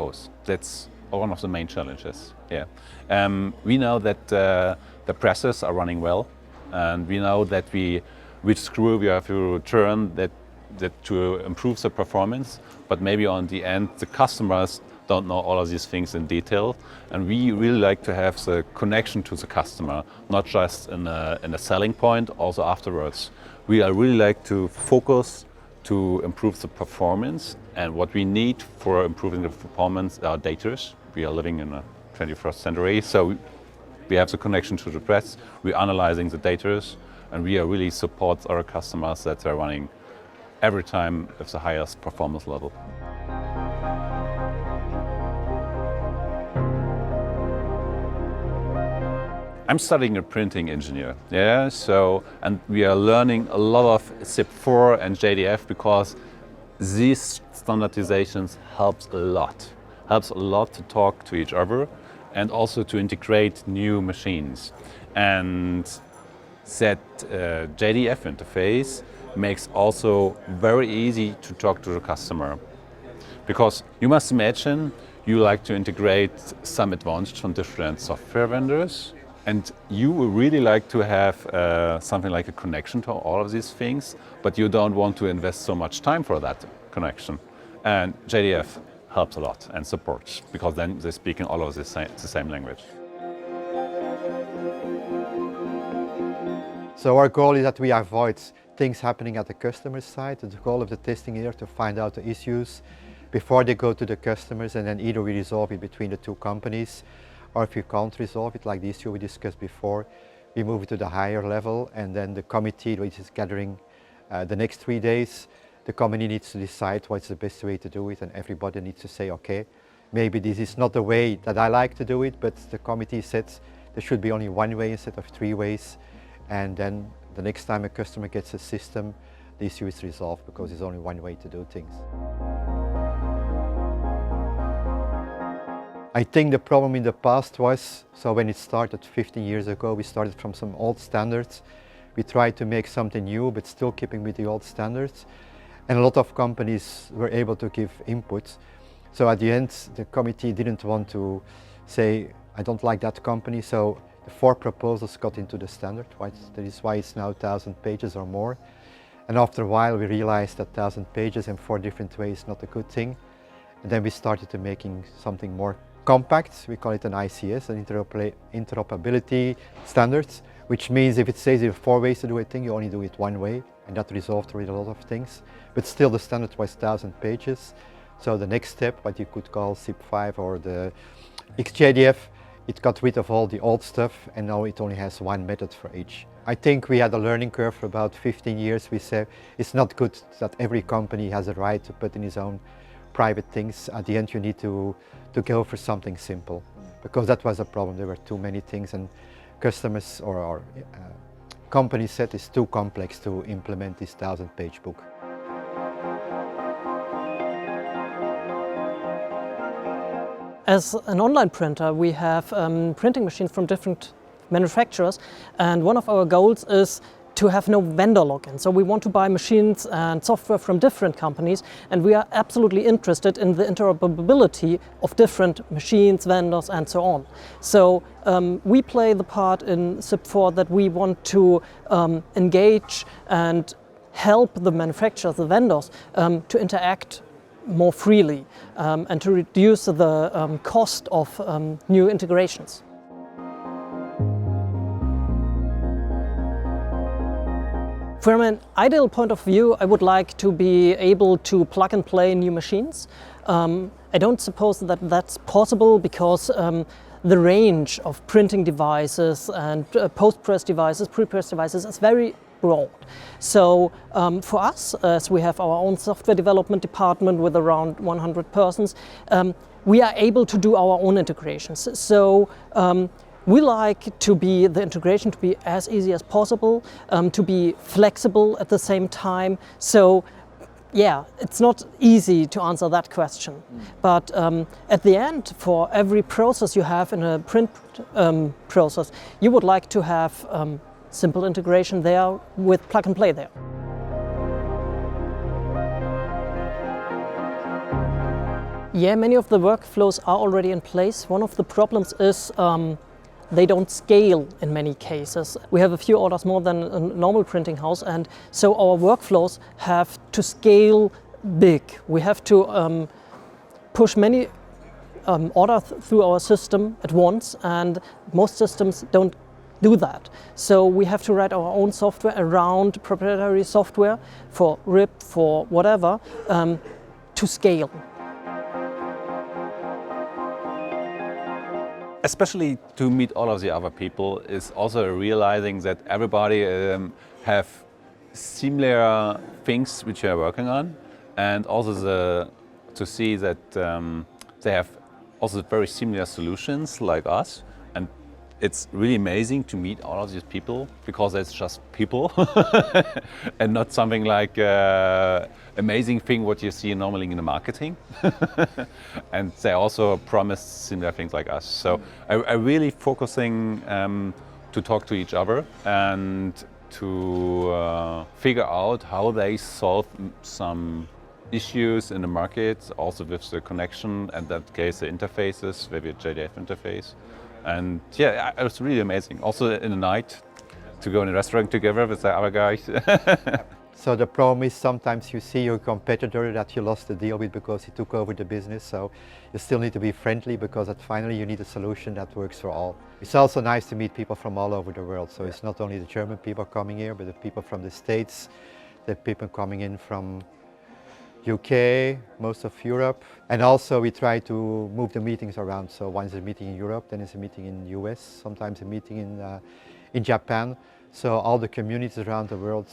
both. That's one of the main challenges. Yeah, we know that the presses are running well, and we know that which screw we have to turn that to improve the performance. But maybe on the end, the customers don't know all of these things in detail, and we really like to have the connection to the customer, not just in a selling point, also afterwards. We really like to focus to improve the performance, and what we need for improving the performance are data. We are living in a 21st century, so we have the connection to the press, we're analyzing the data, and we are really support our customers that they're running every time with the highest performance level. I'm studying a printing engineer, yeah. And we are learning a lot of CIP4 and JDF because these standardizations helps a lot to talk to each other and also to integrate new machines. And that JDF interface makes also very easy to talk to the customer, because you must imagine you like to integrate some advantage from different software vendors. And you would really like to have something like a connection to all of these things, but you don't want to invest so much time for that connection. And JDF helps a lot and supports, because then they're speaking all of the same language. So our goal is that we avoid things happening at the customer side. The goal of the testing here to find out the issues before they go to the customers, and then either we resolve it between the two companies, or if you can't resolve it, like the issue we discussed before, we move it to the higher level, and then the committee, which is gathering the next 3 days, the committee needs to decide what's the best way to do it, and everybody needs to say, okay, maybe this is not the way that I like to do it, but the committee said there should be only one way instead of 3 ways, and then the next time a customer gets a system, the issue is resolved because there's only one way to do things. I think the problem in the past was, so when it started 15 years ago, we started from some old standards. We tried to make something new, but still keeping with the old standards. And a lot of companies were able to give input. So at the end, the committee didn't want to say, I don't like that company. So the 4 proposals got into the standard. That is why it's now 1,000 pages or more. And after a while, we realized that 1,000 pages in 4 different ways is not a good thing. And then we started to making something more compact. We call it an ICS, an interoperability standards, which means if it says there are 4 ways to do a thing, you only do it 1 way, and that resolved really a lot of things. But still the standard was 1,000 pages. So the next step, what you could call CIP5 or the XJDF, it got rid of all the old stuff, and now it only has 1 method for each. I think we had a learning curve for about 15 years. We said it's not good that every company has a right to put in his own private things. At the end, you need to go for something simple, because that was a problem. There were too many things, and customers or companies said it's too complex to implement this 1,000-page book. As an online printer, we have printing machines from different manufacturers, and one of our goals is to have no vendor login. So we want to buy machines and software from different companies, and we are absolutely interested in the interoperability of different machines, vendors, and so on. So we play the part in CIP4 that we want to engage and help the manufacturers, the vendors, to interact more freely and to reduce the cost of new integrations. From an ideal point of view, I would like to be able to plug and play new machines. I don't suppose that that's possible because the range of printing devices and post-press devices, pre-press devices is very broad. So for us, as we have our own software development department with around 100 persons, we are able to do our own integrations. So we like the integration to be as easy as possible, to be flexible at the same time. So yeah, it's not easy to answer that question. But at the end, for every process you have in a print process, you would like to have simple integration there with plug and play there. Yeah, many of the workflows are already in place. One of the problems is they don't scale in many cases. We have a few orders more than a normal printing house, and so our workflows have to scale big. We have to push many orders through our system at once, and most systems don't do that. So we have to write our own software around proprietary software for RIP, for whatever, to scale. Especially to meet all of the other people is also realizing that everybody have similar things which we are working on, and also to see that they have also very similar solutions like us. And it's really amazing to meet all of these people, because it's just people and not something like amazing thing what you see normally in the marketing. And they also promise similar things like us. So I really focusing to talk to each other and to figure out how they solve some issues in the market, also with the connection, and that case the interfaces, maybe a JDF interface. And yeah, it was really amazing. Also in the night, to go in a restaurant together with the other guys. So the problem is sometimes you see your competitor that you lost the deal with because he took over the business. So you still need to be friendly, because finally you need a solution that works for all. It's also nice to meet people from all over the world. So it's not only the German people coming here, but the people from the States, the people coming in from UK, most of Europe. And also we try to move the meetings around. So once a meeting in Europe, then it's a meeting in the US, sometimes a meeting in Japan. So all the communities around the world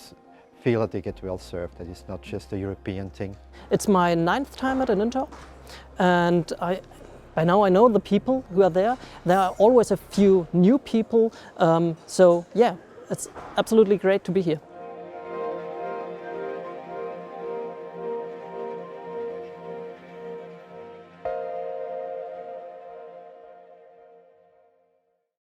feel that they get well served, that it's not just a European thing. It's my 9th time at an Inter-OP, and by now I know the people who are there. There are always a few new people, so yeah, it's absolutely great to be here.